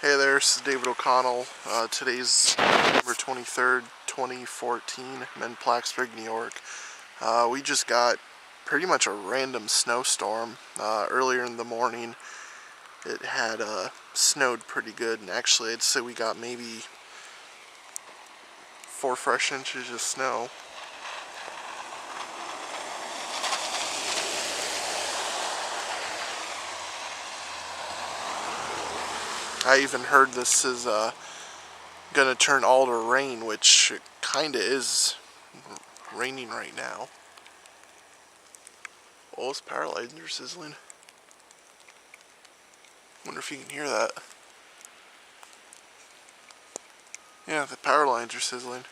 Hey there, this is David O'Connell. Today's November 23rd, 2014. I'm in Plattsburgh, New York. We just got pretty much a random snowstorm. Earlier in the morning, it had snowed pretty good, and actually I'd say we got maybe 4 fresh inches of snow. I even heard this is gonna turn all to rain, which it kinda is raining right now. Oh, those power lines are sizzling. Wonder if you can hear that. Yeah, the power lines are sizzling.